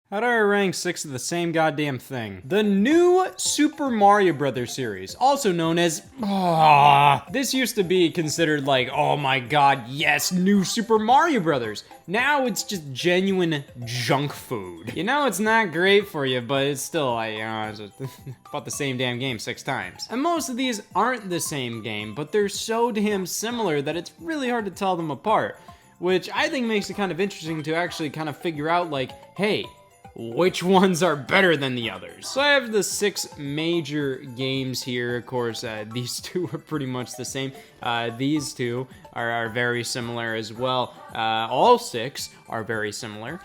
How do I rank 6 of the same goddamn thing? The new Super Mario Brothers series, also known as this used to be considered like, oh my god, yes, new Super Mario Brothers. Now it's just genuine junk food. You know, it's not great for you, but it's still like, it's about the same damn game 6 times. And most of these aren't the same game, but they're so damn similar that it's really hard to tell them apart. Which I think makes it kind of interesting to actually kind of figure out like, hey, which ones are better than the others? So I have the 6 major games here. Of course, these two are pretty much the same. These two are very similar as well. All 6 are very similar.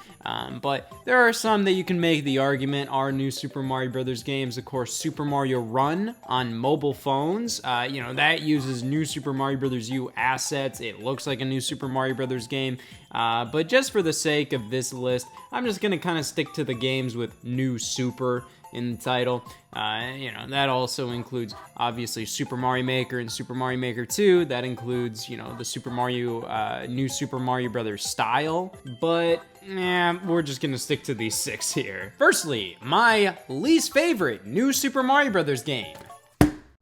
But there are some that you can make the argument are new Super Mario Brothers games. Of course, Super Mario Run on mobile phones. That uses new Super Mario Brothers U assets. It looks like a new Super Mario Brothers game. But just for the sake of this list, I'm just gonna kind of stick to the games with new Super in the title. That also includes obviously Super Mario Maker and Super Mario Maker 2. That includes, the Super Mario, new Super Mario Brothers style. But we're just gonna stick to these 6 here. Firstly, my least favorite new Super Mario Brothers game.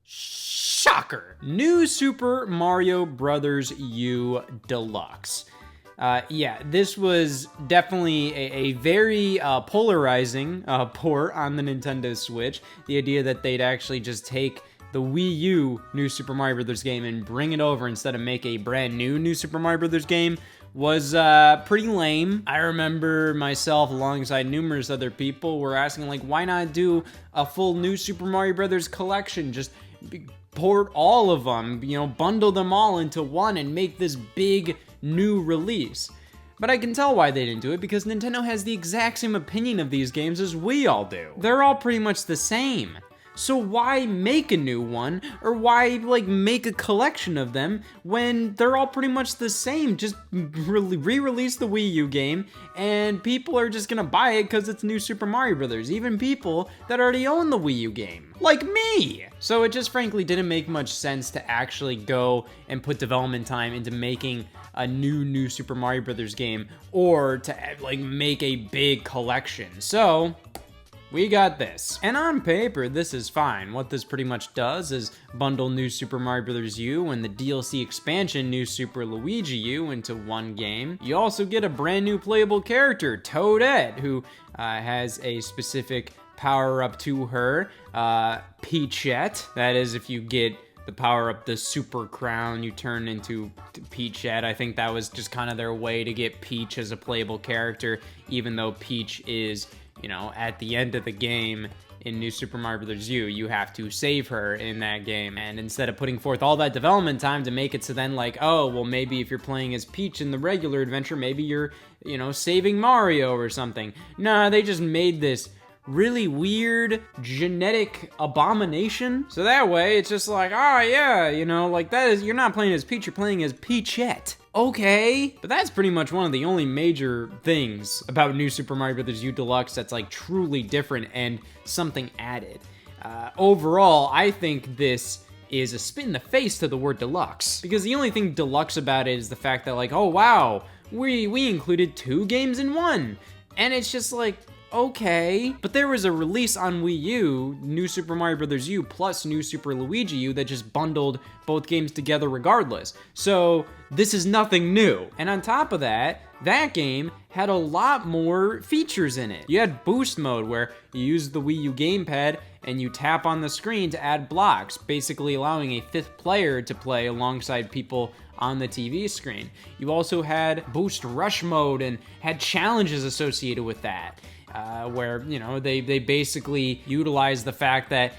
Shocker! New Super Mario Brothers U Deluxe. This was definitely a very polarizing port on the Nintendo Switch. The idea that they'd actually just take the Wii U New Super Mario Brothers game and bring it over instead of make a brand new Super Mario Brothers game was pretty lame. I remember myself alongside numerous other people were asking like, why not do a full new Super Mario Brothers collection? Just port all of them, bundle them all into one and make this big new release. But I can tell why they didn't do it, because Nintendo has the exact same opinion of these games as we all do. They're all pretty much the same. So why make a new one, or why make a collection of them when they're all pretty much the same? Just re-release the Wii U game and people are just gonna buy it because it's new Super Mario Brothers, even people that already own the Wii U game, like me. So it just frankly didn't make much sense to actually go and put development time into making a new Super Mario Brothers game, or to make a big collection. So we got this. And on paper, this is fine. What this pretty much does is bundle new Super Mario Bros. U and the DLC expansion New Super Luigi U into one game. You also get a brand new playable character, Toadette, who has a specific power-up to her, Peachette. That is, if you get the power-up, the Super Crown, you turn into Peachette. I think that was just kind of their way to get Peach as a playable character, even though Peach is, at the end of the game in New Super Mario Bros. U, you have to save her in that game. And instead of putting forth all that development time to make it so then maybe if you're playing as Peach in the regular adventure, maybe you're, saving Mario or something. Nah, they just made this really weird genetic abomination. So that way it's just like, that is, you're not playing as Peach, you're playing as Peachette. Okay, but that's pretty much one of the only major things about New Super Mario Bros. U Deluxe that's truly different and something added. Overall, I think this is a spit in the face to the word deluxe, because the only thing deluxe about it is the fact that oh wow, we included 2 games in one, and it's just okay. But there was a release on Wii U, New Super Mario Bros. U plus New Super Luigi U, that just bundled both games together regardless. So this is nothing new. And on top of that, that game had a lot more features in it. You had boost mode, where you use the Wii U gamepad and you tap on the screen to add blocks, basically allowing a 5th player to play alongside people on the TV screen. You also had boost rush mode and had challenges associated with that. Where, they basically utilize the fact that,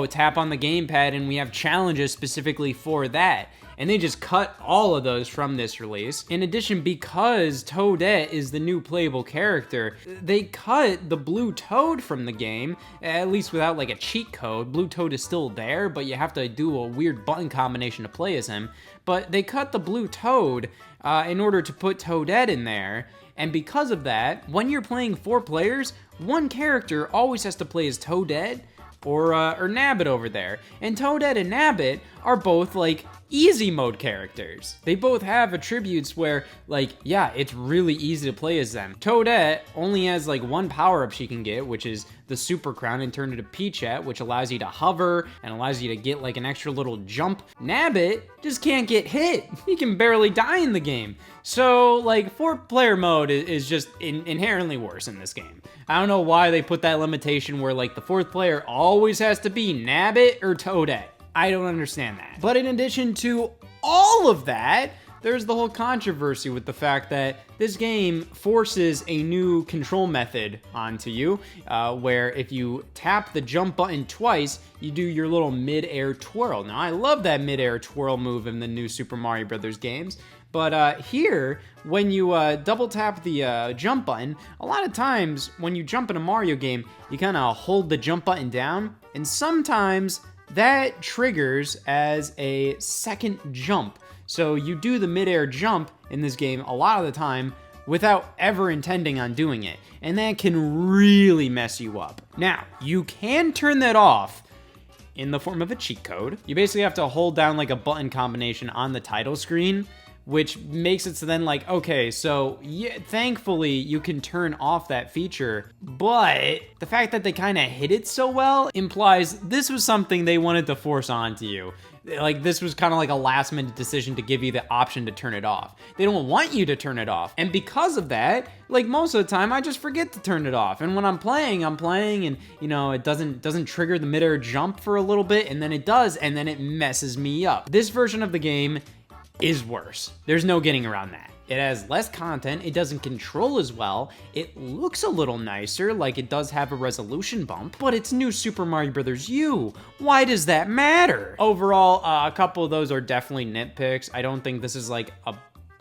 tap on the gamepad and we have challenges specifically for that. And they just cut all of those from this release. In addition, because Toadette is the new playable character, they cut the Blue Toad from the game, at least without a cheat code. Blue Toad is still there, but you have to do a weird button combination to play as him. But they cut the Blue Toad in order to put Toadette in there. And because of that, when you're playing 4 players, one character always has to play as Toadette or Nabbit over there. And Toadette and Nabbit are both easy mode characters. They both have attributes where, like, yeah, it's really easy to play as them. Toadette only has like one power-up she can get, which is the Super Crown, and turn into Peachette, which allows you to hover and allows you to get like an extra little jump. Nabbit just can't get hit. He can barely die in the game. So like 4-player mode is just inherently worse in this game. I don't know why they put that limitation where like the 4th player always has to be Nabbit or Toadette. I don't understand that. But in addition to all of that, there's the whole controversy with the fact that this game forces a new control method onto you, where if you tap the jump button twice, you do your little mid-air twirl. Now, I love that mid-air twirl move in the new Super Mario Brothers games, but here, when you double tap the jump button, a lot of times when you jump in a Mario game, you kind of hold the jump button down, and sometimes that triggers as a second jump. So you do the mid-air jump in this game a lot of the time without ever intending on doing it. And that can really mess you up. Now, you can turn that off in the form of a cheat code. You basically have to hold down like a button combination on the title screen, which makes it so then like, okay, so yeah, thankfully you can turn off that feature, but the fact that they kind of hid it so well implies this was something they wanted to force onto you. Like this was kind of like a last minute decision to give you the option to turn it off. They don't want you to turn it off. And because of that, like most of the time I just forget to turn it off. And when I'm playing and you know, it doesn't trigger the mid-air jump for a little bit, and then it does, and then it messes me up. This version of the game is worse. There's no getting around that. It has less content, it doesn't control as well, it looks a little nicer, like it does have a resolution bump, but it's new Super Mario Bros. U. Why does that matter? Overall, a couple of those are definitely nitpicks. I don't think this is like a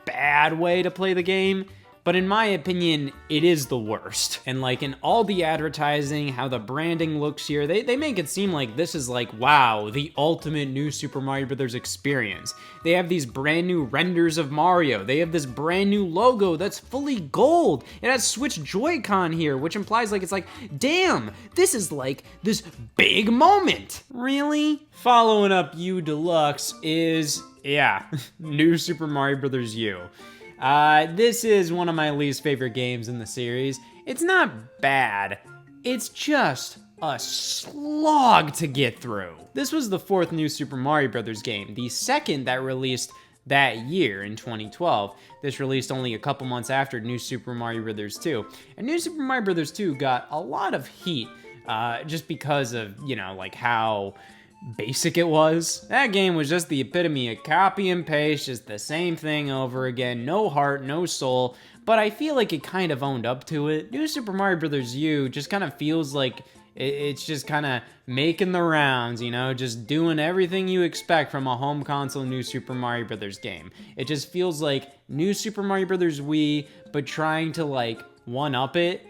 bad way to play the game, but in my opinion, it is the worst. And like in all the advertising, how the branding looks here, they make it seem like this is like, wow, the ultimate new Super Mario Brothers experience. They have these brand new renders of Mario. They have this brand new logo that's fully gold. It has Switch Joy-Con here, which implies like, it's like, damn, this is like this big moment. Really? Following up U Deluxe is, yeah, new Super Mario Brothers U. This is one of my least favorite games in the series. It's not bad, it's just a slog to get through. This was the 4th new Super Mario Bros. Game, the 2nd that released that year in 2012. This released only a couple months after New Super Mario Bros. 2. And New Super Mario Bros. 2 got a lot of heat, just because of, you know, like how basic it was. That game was just the epitome of copy and paste, just the same thing over again, no heart, no soul, but I feel like it kind of owned up to it. New Super Mario Bros. U just kind of feels like it's just kind of making the rounds, you know, just doing everything you expect from a home console New Super Mario Bros. Game. It just feels like New Super Mario Bros. Wii, but trying to like one-up it,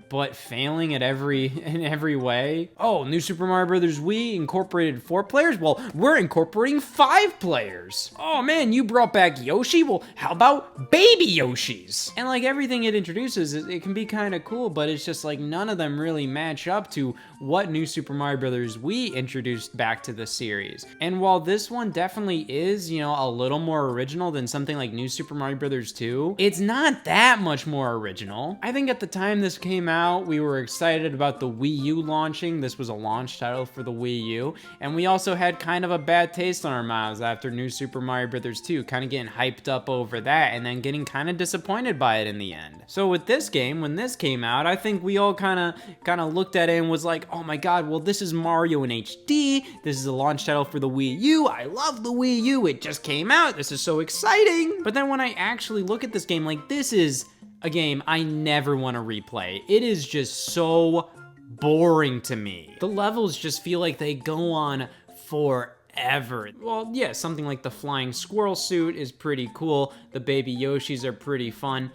but failing at in every way. Oh, New Super Mario Bros. Wii incorporated 4 players? Well, we're incorporating 5 players. Oh man, you brought back Yoshi? Well, how about baby Yoshis? And like everything it introduces, it can be kind of cool, but it's just like none of them really match up to what New Super Mario Bros. Wii introduced back to the series. And while this one definitely is, you know, a little more original than something like New Super Mario Bros. 2, it's not that much more original. I think at the time this came out, we were excited about the Wii U launching. This was a launch title for the Wii U. And we also had kind of a bad taste on our mouths after New Super Mario Bros. 2, kind of getting hyped up over that and then getting kind of disappointed by it in the end. So with this game, when this came out, I think we all kind of looked at it and was like, oh my god, well this is Mario in HD. This is a launch title for the Wii U. I love the Wii U. It just came out. This is so exciting. But then when I actually look at this game, like this is a game I never want to replay. It is just so boring to me. The levels just feel like they go on forever. Well, yeah, something like the flying squirrel suit is pretty cool. The baby Yoshis are pretty fun.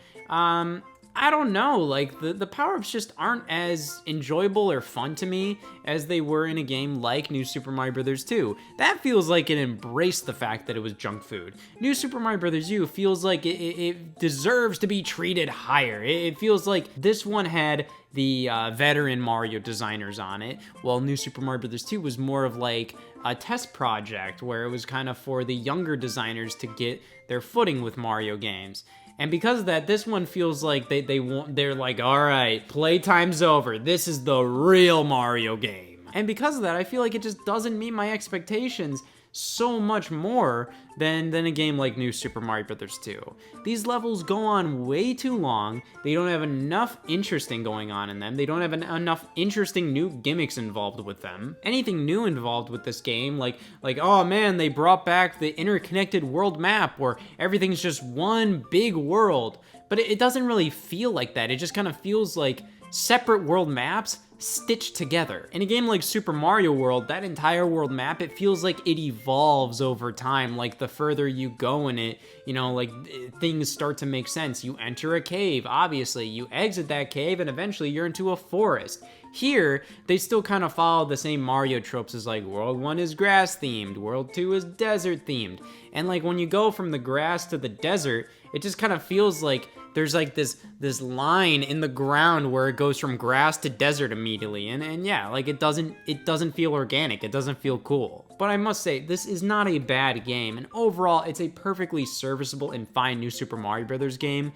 I don't know, like the power-ups just aren't as enjoyable or fun to me as they were in a game like New Super Mario Bros. 2. That feels like it embraced the fact that it was junk food. New Super Mario Bros. U feels like it deserves to be treated higher. It feels like this one had the veteran Mario designers on it, while New Super Mario Bros. 2 was more of like a test project where it was kind of for the younger designers to get their footing with Mario games. And because of that, this one feels like they're like, all right, playtime's over. This is the real Mario game. And because of that, I feel like it just doesn't meet my expectations so much more than a game like New Super Mario Bros. 2. These levels go on way too long. They don't have enough interesting going on in them. They don't have enough interesting new gimmicks involved with them. Anything new involved with this game, like oh man, they brought back the interconnected world map where everything's just one big world. But it doesn't really feel like that. It just kind of feels like separate world maps stitched together. In a game like Super Mario World, that entire world map, it feels like it evolves over time. Like the further you go in it, you know, like things start to make sense. You enter a cave, obviously. You exit that cave and eventually you're into a forest. Here, they still kind of follow the same Mario tropes as like World 1 is grass themed, World 2 is desert themed. And like when you go from the grass to the desert, it just kind of feels like there's like this line in the ground where it goes from grass to desert immediately. And yeah, like it doesn't feel organic. It doesn't feel cool. But I must say, this is not a bad game. And overall, it's a perfectly serviceable and fine New Super Mario Bros. Game.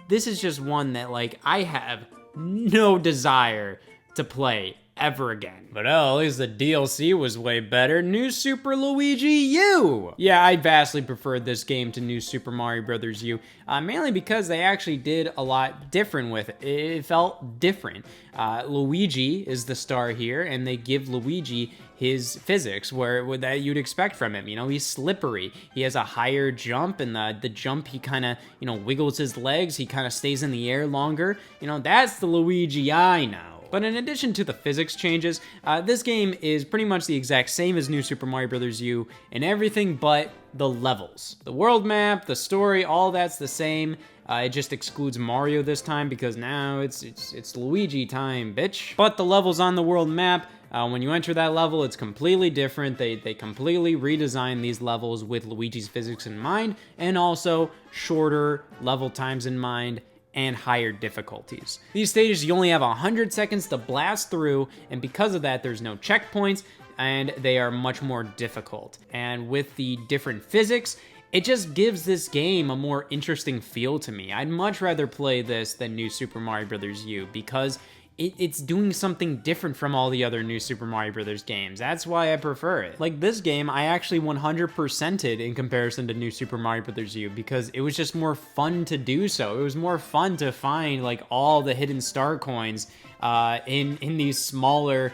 This is just one that like I have no desire to play ever again. But oh, at least the DLC was way better. New Super Luigi U! Yeah, I vastly preferred this game to New Super Mario Bros. U, mainly because they actually did a lot different with it. It felt different. Luigi is the star here, and they give Luigi his physics where that you'd expect from him. You know, he's slippery. He has a higher jump, and the jump, he kind of, you know, wiggles his legs. He kind of stays in the air longer. You know, that's the Luigi I know. But in addition to the physics changes, this game is pretty much the exact same as New Super Mario Bros. U in everything but the levels. The world map, the story, all that's the same. It just excludes Mario this time because now it's Luigi time, bitch. But the levels on the world map, when you enter that level, it's completely different. They completely redesigned these levels with Luigi's physics in mind, and also shorter level times in mind, and higher difficulties. These stages, you only have 100 seconds to blast through, and because of that, there's no checkpoints, and they are much more difficult. And with the different physics, it just gives this game a more interesting feel to me. I'd much rather play this than New Super Mario Bros. U because it's doing something different from all the other New Super Mario Bros. Games. That's why I prefer it. Like this game, I actually 100%ed in comparison to New Super Mario Bros. U because it was just more fun to do so. It was more fun to find like all the hidden star coins in these smaller,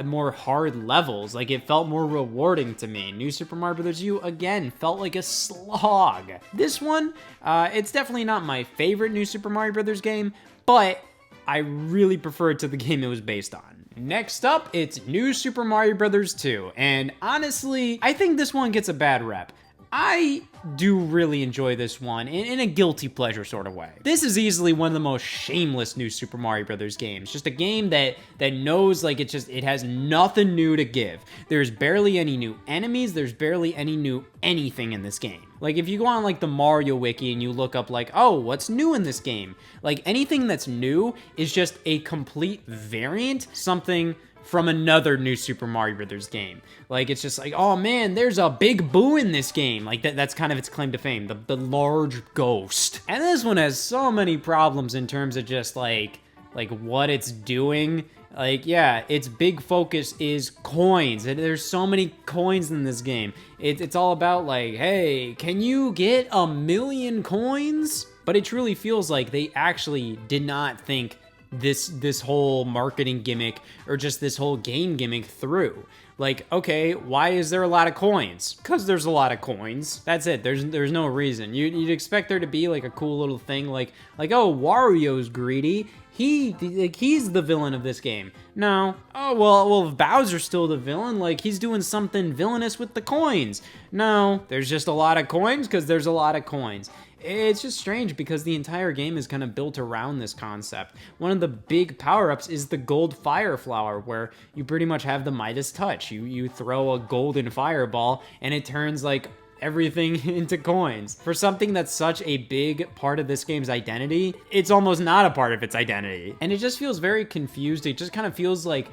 more hard levels. Like it felt more rewarding to me. New Super Mario Bros. U again felt like a slog. This one, it's definitely not my favorite New Super Mario Bros. Game, but I really prefer it to the game it was based on. Next up, it's New Super Mario Bros. 2, and honestly, I think this one gets a bad rep. I do really enjoy this one in a guilty pleasure sort of way. This is easily one of the most shameless New Super Mario Bros. Games. Just a game that knows like it has nothing new to give. There's barely any new enemies, there's barely any new anything in this game. Like if you go on like the Mario Wiki and you look up like, oh, what's new in this game? Like anything that's new is just a complete variant, something from another New Super Mario Bros. Game. Like, it's just like, oh man, there's a big boo in this game. Like, that's kind of its claim to fame, the large ghost. And this one has so many problems in terms of just like what it's doing. Like, yeah, its big focus is coins. There's so many coins in this game. It's all about like, hey, can you get 1,000,000 coins? But it truly feels like they actually did not think this whole marketing gimmick or just this whole game gimmick through. Like, okay, why is there a lot of coins? Because there's a lot of coins. That's it. There's no reason. You'd expect there to be like a cool little thing like oh, Wario's greedy. He's the villain of this game. No. Oh, well, if Bowser's still the villain, like he's doing something villainous with the coins. No, there's just a lot of coins because there's a lot of coins. It's just strange because the entire game is kind of built around this concept. One of the big power-ups is the gold fire flower, where you pretty much have the Midas touch. You throw a golden fireball and it turns like everything into coins. For something that's such a big part of this game's identity, it's almost not a part of its identity. And it just feels very confused. It just kind of feels like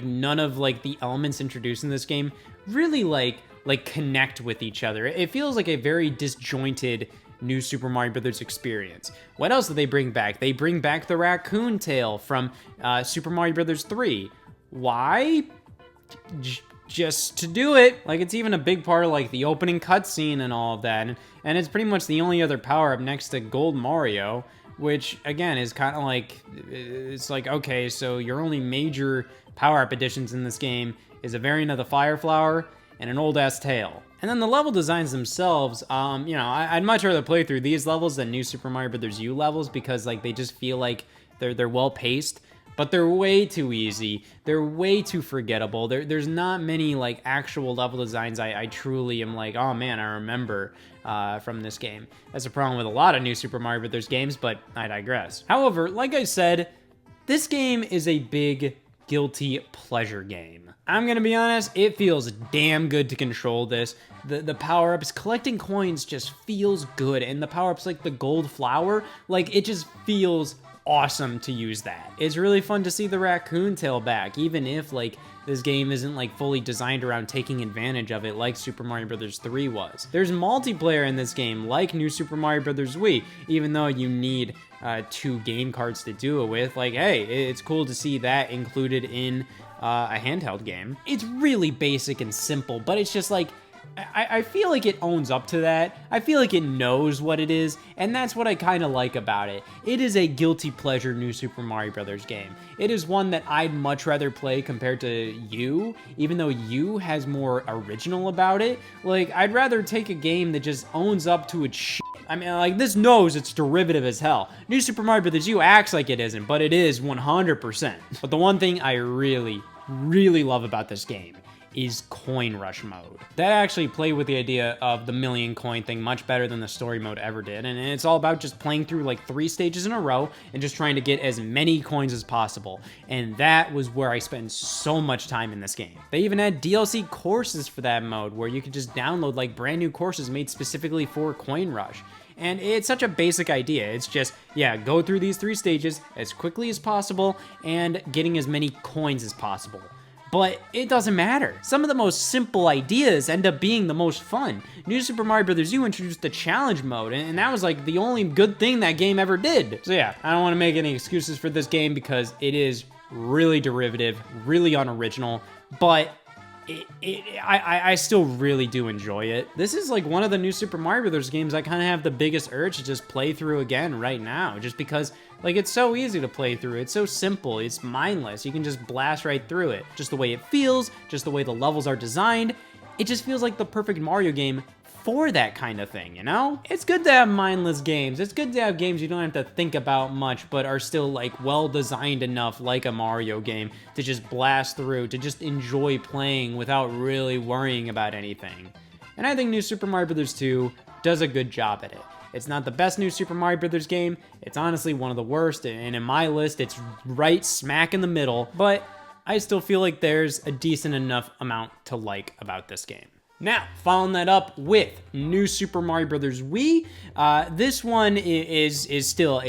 none of like the elements introduced in this game really like connect with each other. It feels like a very disjointed New Super Mario Bros. Experience. What else do they bring back? They bring back the raccoon tail from Super Mario Bros. 3. Why? Just to do it. Like, it's even a big part of like the opening cutscene and all of that, and it's pretty much the only other power up next to Gold Mario, which again is kind of like, it's like, okay, so your only major power up additions in this game is a variant of the fire flower and an old ass tail. And then the level designs themselves, you know, I'd much rather play through these levels than New Super Mario Bros. U levels, because like they just feel like they're well paced. But they're way too easy. They're way too forgettable. There's not many like actual level designs I truly am like, oh man, I remember from this game. That's a problem with a lot of New Super Mario Bros. Games, but I digress. However, like I said, this game is a big guilty pleasure game. I'm gonna be honest, it feels damn good to control this. The power-ups, collecting coins just feels good, and the power-ups like the gold flower, like it just feels awesome to use that. It's really fun to see the raccoon tail back, even if like this game isn't like fully designed around taking advantage of it like Super Mario Bros. 3 was. There's multiplayer in this game like New Super Mario Bros. Wii, even though you need 2 game cards to do it with. Like, hey, it's cool to see that included in a handheld game. It's really basic and simple, but it's just like, I feel like it owns up to that. I feel like it knows what it is, and that's what I kind of like about it. It is a guilty pleasure New Super Mario Bros. Game. It is one that I'd much rather play compared to U, even though U has more original about it. Like, I'd rather take a game that just owns up to its shit. I mean, like, this knows it's derivative as hell. New Super Mario Bros. U acts like it isn't, but it is 100%. But the one thing I really, really love about this game is coin rush mode. That actually played with the idea of the million coin thing much better than the story mode ever did, and it's all about just playing through like 3 stages in a row and just trying to get as many coins as possible, and that was where I spent so much time in this game. They even had DLC courses for that mode where you could just download like brand new courses made specifically for coin rush. And it's such a basic idea. It's just, yeah, go through these 3 stages as quickly as possible and getting as many coins as possible. But it doesn't matter. Some of the most simple ideas end up being the most fun. New Super Mario Bros. U introduced the challenge mode, and that was like the only good thing that game ever did. So yeah, I don't want to make any excuses for this game because it is really derivative, really unoriginal, but I still really do enjoy it. This is like one of the New Super Mario Bros. Games I kind of have the biggest urge to just play through again right now, just because like it's so easy to play through. It's so simple, it's mindless. You can just blast right through it. Just the way it feels, just the way the levels are designed. It just feels like the perfect Mario game for that kind of thing, you know? It's good to have mindless games. It's good to have games you don't have to think about much, but are still like well designed enough like a Mario game to just blast through, to just enjoy playing without really worrying about anything. And I think New Super Mario Bros. 2 does a good job at it. It's not the best New Super Mario Bros. Game. It's honestly one of the worst, and in my list, it's right smack in the middle, but I still feel like there's a decent enough amount to like about this game. Now, following that up with New Super Mario Bros. Wii, this one is still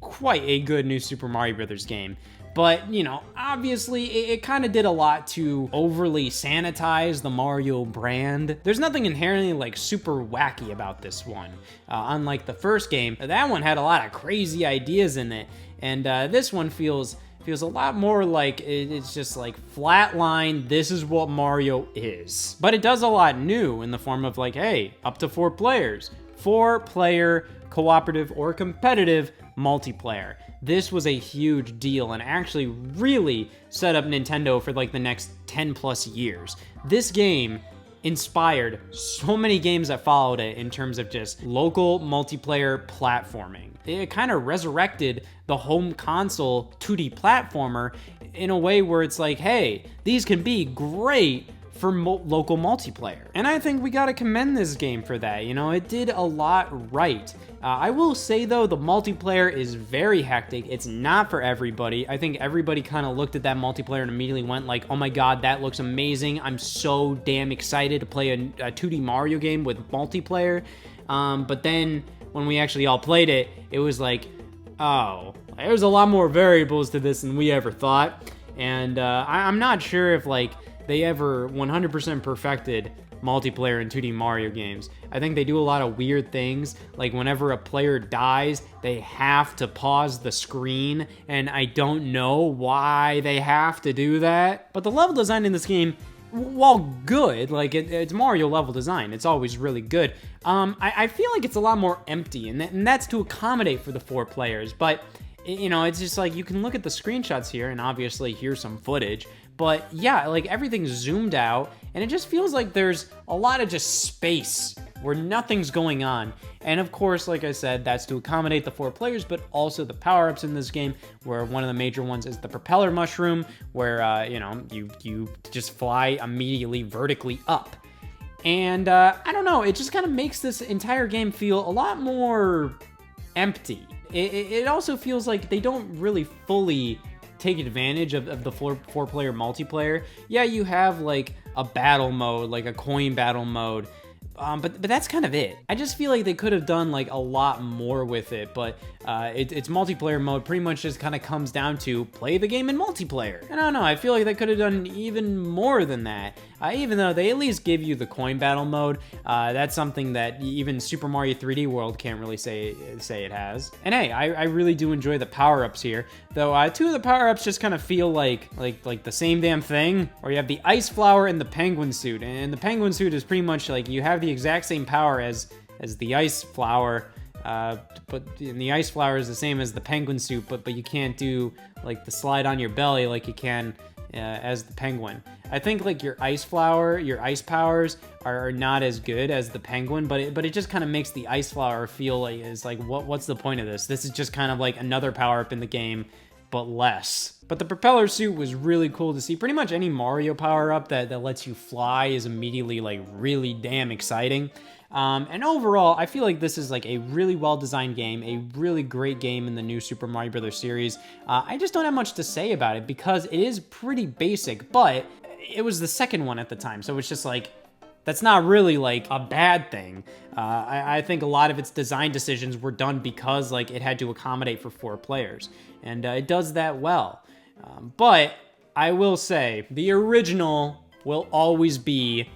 quite a good New Super Mario Bros. Game. But, you know, obviously, it kind of did a lot to overly sanitize the Mario brand. There's nothing inherently, like, super wacky about this one. Unlike the first game, that one had a lot of crazy ideas in it. And this one feels a lot more like it's just like flatline, this is what Mario is. But it does a lot new in the form of like, hey, up to 4 players. 4-player, cooperative, or competitive multiplayer. This was a huge deal and actually really set up Nintendo for like the next 10 plus years. This game inspired so many games that followed it in terms of just local multiplayer platforming. It kind of resurrected the home console 2D platformer in a way where it's like, hey, these can be great for local multiplayer. And I think we gotta commend this game for that. You know, it did a lot right. I will say though, the multiplayer is very hectic. It's not for everybody. I think everybody kind of looked at that multiplayer and immediately went like, oh my god, that looks amazing. I'm so damn excited to play a 2D Mario game with multiplayer. But then when we actually all played it, it was like, oh, there's a lot more variables to this than we ever thought. And I'm not sure if like they ever 100% perfected multiplayer in 2D Mario games. I think they do a lot of weird things, like whenever a player dies, they have to pause the screen, and I don't know why they have to do that. But the level design in this game, while good, like it's Mario level design, it's always really good. I feel like it's a lot more empty, and that's to accommodate for the 4 players. But you know, it's just like you can look at the screenshots here, and obviously here's some footage. But yeah, like everything's zoomed out, and it just feels like there's a lot of just space where nothing's going on. And of course, like I said, that's to accommodate the 4 players, but also the power-ups in this game, where one of the major ones is the propeller mushroom, where, you know, you just fly immediately vertically up. And I don't know, it just kind of makes this entire game feel a lot more empty. It also feels like they don't really fully take advantage of the 4-player multiplayer. Yeah, you have like a battle mode, like a coin battle mode, but that's kind of it. I just feel like they could have done like a lot more with it, but it's multiplayer mode pretty much just kind of comes down to play the game in multiplayer. And I don't know, I feel like they could have done even more than that. Even though they at least give you the coin battle mode, that's something that even Super Mario 3D World can't really say it has. And hey, I really do enjoy the power-ups here, though 2 of the power-ups just kind of feel like the same damn thing. Or you have the ice flower and the penguin suit, and the penguin suit is pretty much like you have the exact same power as the ice flower. But the ice flower is the same as the penguin suit, but you can't do like the slide on your belly like you can as the penguin. I think like your ice flower, your ice powers are not as good as the penguin, but it just kind of makes the ice flower feel like it's like what's the point of this? This is just kind of like another power up in the game, but less. But the propeller suit was really cool to see. Pretty much any Mario power up that lets you fly is immediately like really damn exciting. And overall, I feel like this is like a really well-designed game, a really great game in the new Super Mario Bros. Series. I just don't have much to say about it because it is pretty basic, but it was the second one at the time, so it's just like, that's not really like a bad thing. I think a lot of its design decisions were done because like it had to accommodate for 4 players, and it does that well. But I will say, the original will always be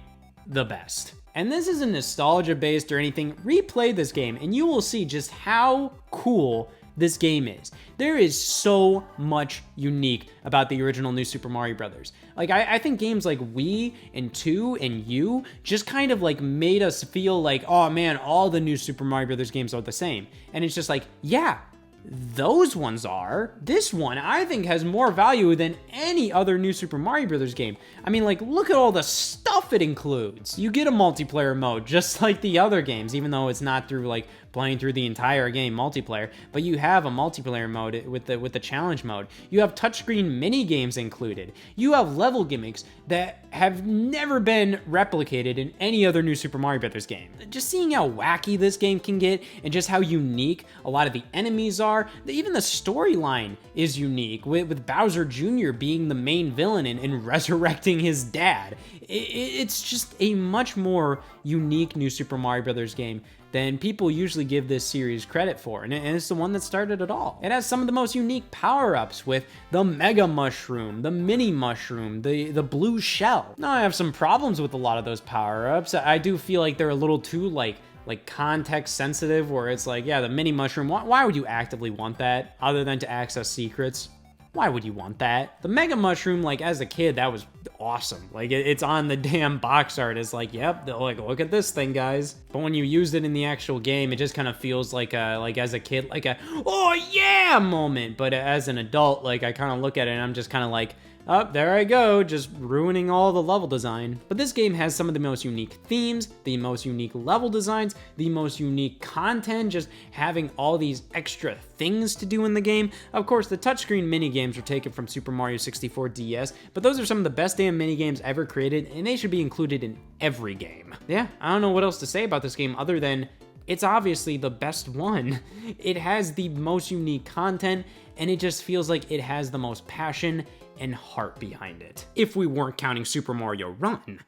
the best. And this isn't nostalgia based or anything. Replay this game and you will see just how cool this game is. There is so much unique about the original New Super Mario Brothers. Like I think games like Wii and 2 and U just kind of like made us feel like, oh man, all the new Super Mario Brothers games are the same. And it's just like, yeah, those ones are. This one, I think, has more value than any other new Super Mario Brothers game. I mean, like, look at all the stuff it includes. You get a multiplayer mode, just like the other games, even though it's not through, like, playing through the entire game multiplayer, but you have a multiplayer mode with the challenge mode. You have touchscreen mini games included. You have level gimmicks that have never been replicated in any other new Super Mario Brothers game. Just seeing how wacky this game can get and just how unique a lot of the enemies are, even the storyline is unique, with Bowser Jr. being the main villain and resurrecting his dad. It's just a much more unique new Super Mario Brothers game than people usually give this series credit for, and it's the one that started it all. It has some of the most unique power-ups with the Mega Mushroom, the Mini Mushroom, the blue shell. Now, I have some problems with a lot of those power-ups. I do feel like they're a little too, like context sensitive, where it's like, yeah, the Mini Mushroom, why would you actively want that, other than to access secrets? Why would you want that? The Mega Mushroom, like, as a kid, that was awesome. Like, it's on the damn box art. It's like, yep, like, look at this thing, guys. But when you use it in the actual game, it just kind of feels like as a kid, like a, oh yeah moment. But as an adult, like, I kind of look at it and I'm just kind of like, oh, there I go, just ruining all the level design. But this game has some of the most unique themes, the most unique level designs, the most unique content, just having all these extra things to do in the game. Of course, the touchscreen mini games are taken from Super Mario 64 DS, but those are some of the best damn damn minigames ever created, and they should be included in every game. Yeah, I don't know what else to say about this game other than it's obviously the best one. It has the most unique content, and it just feels like it has the most passion and heart behind it. If we weren't counting Super Mario Run.